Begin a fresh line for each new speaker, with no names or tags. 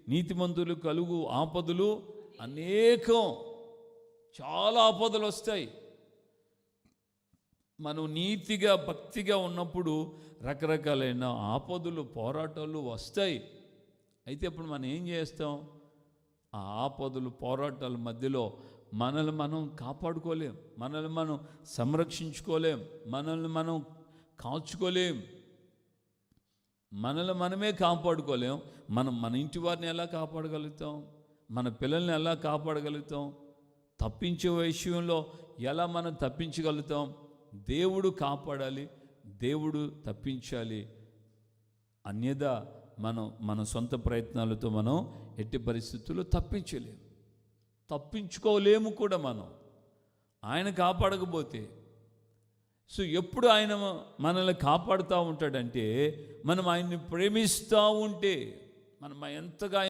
నీతిమంతులు కలుగు ఆపదలు అనేకం, చాలా ఆపదలు వస్తాయి. మనం నీతిగా భక్తిగా ఉన్నప్పుడు రకరకాలైన ఆపదలు పోరాటాలు వస్తాయి. అయితే ఇప్పుడు మనం ఏం చేస్తాం? ఆ ఆపదలు పోరాటాల మధ్యలో మనల్ని మనం కాపాడుకోలేం, మనల్ని మనం సంరక్షించుకోలేం, మనల్ని మనం కాచుకోలేం, మనల్ని మనమే కాపాడుకోలేం. మన ఇంటి వారిని ఎలా కాపాడగలుగుతాం? మన పిల్లల్ని ఎలా కాపాడగలుగుతాం? తప్పించే విషయంలో ఎలా మనం తప్పించగలుగుతాం? దేవుడు కాపాడాలి, దేవుడు తప్పించాలి. అన్యదా మన సొంత ప్రయత్నాలతో మనం ఎట్టి పరిస్థితుల్లో తప్పించుకోలేము కూడా. ఆయన కాపాడకపోతే. సో ఎప్పుడు ఆయన మనల్ని కాపాడుతూ ఉంటాడంటే మనం ఆయన్ని ప్రేమిస్తూ ఉంటే, మనం ఎంతగా